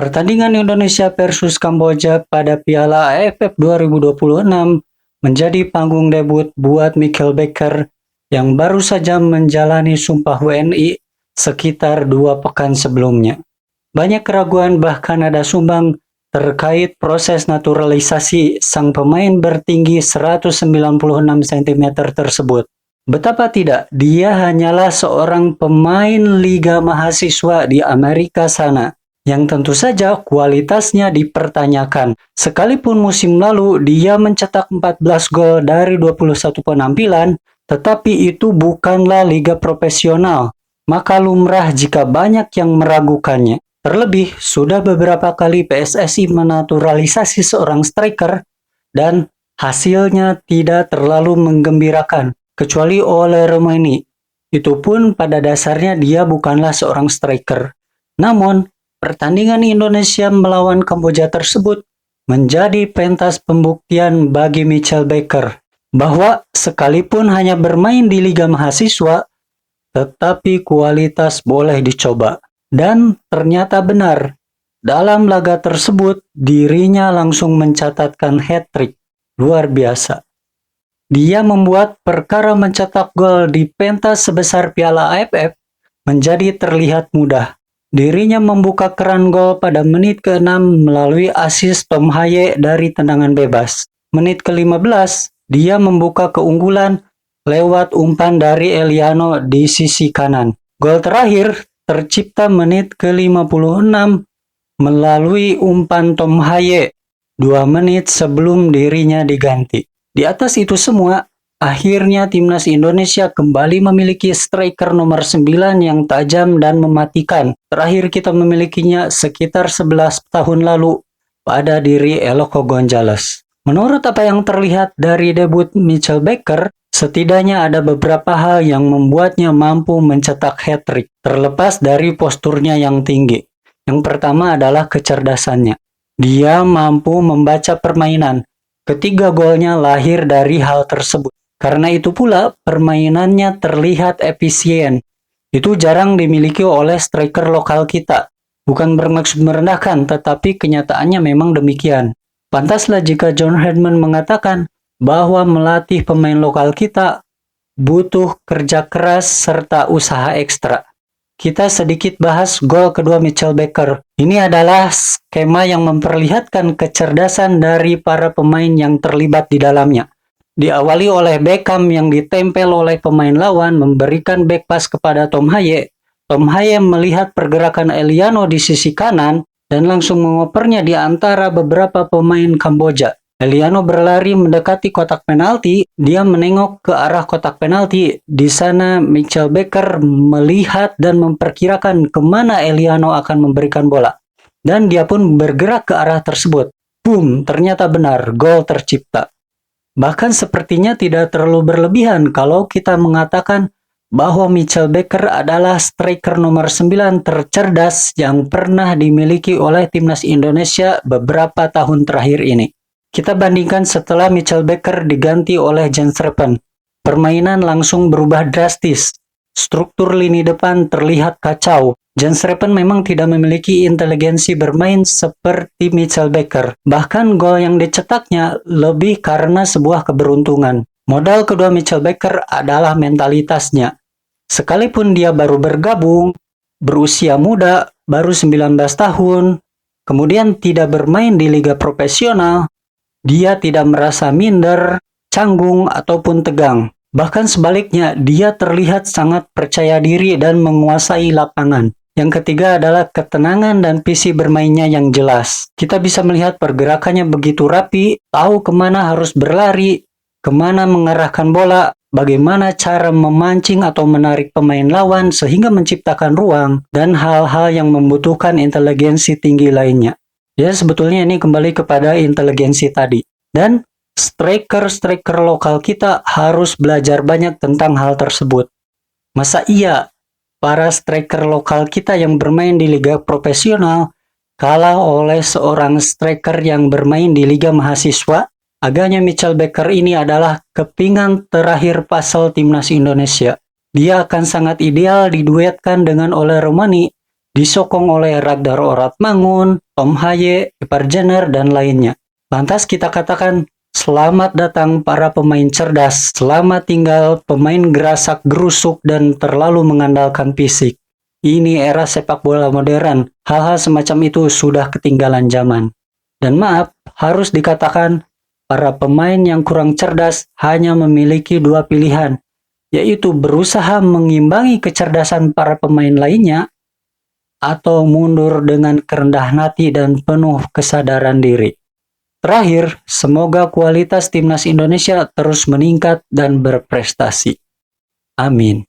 Pertandingan Indonesia versus Kamboja pada Piala AFF 2026 menjadi panggung debut buat Michael Becker yang baru saja menjalani Sumpah WNI sekitar 2 pekan sebelumnya. Banyak keraguan bahkan ada sumbang terkait proses naturalisasi sang pemain bertinggi 196 cm tersebut. Betapa tidak, dia hanyalah seorang pemain Liga Mahasiswa di Amerika sana, yang tentu saja kualitasnya dipertanyakan. Sekalipun musim lalu dia mencetak 14 gol dari 21 penampilan, tetapi itu bukanlah liga profesional, maka lumrah jika banyak yang meragukannya. Terlebih, sudah beberapa kali PSSI menaturalisasi seorang striker, dan hasilnya tidak terlalu menggembirakan, kecuali oleh Romani. Itu pun pada dasarnya dia bukanlah seorang striker. Namun, pertandingan Indonesia melawan Kamboja tersebut menjadi pentas pembuktian bagi Michael Becker bahwa sekalipun hanya bermain di Liga Mahasiswa, tetapi kualitas boleh dicoba. Dan ternyata benar, dalam laga tersebut dirinya langsung mencatatkan hat-trick. Luar biasa. Dia membuat perkara mencetak gol di pentas sebesar Piala AFF menjadi terlihat mudah. Dirinya membuka keran gol pada menit ke-6 melalui assist Tom Haye dari tendangan bebas. Menit ke-15, dia membuka keunggulan lewat umpan dari Eliano di sisi kanan. Gol terakhir tercipta menit ke-56 melalui umpan Tom Haye 2 menit sebelum dirinya diganti. Di atas itu semua, akhirnya timnas Indonesia kembali memiliki striker nomor 9 yang tajam dan mematikan. Terakhir kita memilikinya sekitar 11 tahun lalu pada diri Eloko Gonzalez. Menurut apa yang terlihat dari debut Michael Becker, setidaknya ada beberapa hal yang membuatnya mampu mencetak hat-trick, terlepas dari posturnya yang tinggi. Yang pertama adalah kecerdasannya. Dia mampu membaca permainan. Ketiga golnya lahir dari hal tersebut. Karena itu pula, permainannya terlihat efisien. Itu jarang dimiliki oleh striker lokal kita. Bukan bermaksud merendahkan, tetapi kenyataannya memang demikian. Pantaslah jika John Herdman mengatakan bahwa melatih pemain lokal kita butuh kerja keras serta usaha ekstra. Kita sedikit bahas gol kedua Michael Becker. Ini adalah skema yang memperlihatkan kecerdasan dari para pemain yang terlibat di dalamnya. Diawali oleh Beckham yang ditempel oleh pemain lawan memberikan back pass kepada Tom Haye. Tom Haye melihat pergerakan Eliano di sisi kanan dan langsung mengopernya di antara beberapa pemain Kamboja. Eliano berlari mendekati kotak penalti, dia menengok ke arah kotak penalti. Di sana Michael Becker melihat dan memperkirakan kemana Eliano akan memberikan bola. Dan dia pun bergerak ke arah tersebut. Boom, ternyata benar, gol tercipta. Bahkan sepertinya tidak terlalu berlebihan kalau kita mengatakan bahwa Michael Becker adalah striker nomor 9 tercerdas yang pernah dimiliki oleh timnas Indonesia beberapa tahun terakhir ini. Kita bandingkan setelah Michael Becker diganti oleh Jens Reppen. Permainan langsung berubah drastis. Struktur lini depan terlihat kacau. Jens Reppen memang tidak memiliki inteligensi bermain seperti Michael Becker. Bahkan gol yang dicetaknya lebih karena sebuah keberuntungan. Modal kedua Michael Becker adalah mentalitasnya. Sekalipun dia baru bergabung, berusia muda, baru 19 tahun, kemudian tidak bermain di liga profesional, dia tidak merasa minder, canggung, ataupun tegang. Bahkan sebaliknya, dia terlihat sangat percaya diri dan menguasai lapangan. Yang ketiga adalah ketenangan dan visi bermainnya yang jelas. Kita bisa melihat pergerakannya begitu rapi, tahu kemana harus berlari, kemana mengarahkan bola, bagaimana cara memancing atau menarik pemain lawan sehingga menciptakan ruang, dan hal-hal yang membutuhkan inteligensi tinggi lainnya. Ya, sebetulnya ini kembali kepada inteligensi tadi. Dan striker-striker lokal kita harus belajar banyak tentang hal tersebut. Masa iya para striker lokal kita yang bermain di liga profesional kalah oleh seorang striker yang bermain di liga mahasiswa? Agaknya Michael Becker ini adalah kepingan terakhir puzzle timnas Indonesia. Dia akan sangat ideal diduetkan dengan Ole Romani disokong oleh Ragnar Oratmangun, Tom Haye, Ivar Jenner, dan lainnya. Lantas kita katakan, selamat datang para pemain cerdas, selamat tinggal pemain gerasak gerusuk dan terlalu mengandalkan fisik. Ini era sepak bola modern, hal-hal semacam itu sudah ketinggalan zaman. Dan maaf, harus dikatakan, para pemain yang kurang cerdas hanya memiliki dua pilihan, yaitu berusaha mengimbangi kecerdasan para pemain lainnya, atau mundur dengan kerendahan hati dan penuh kesadaran diri. Terakhir, semoga kualitas timnas Indonesia terus meningkat dan berprestasi. Amin.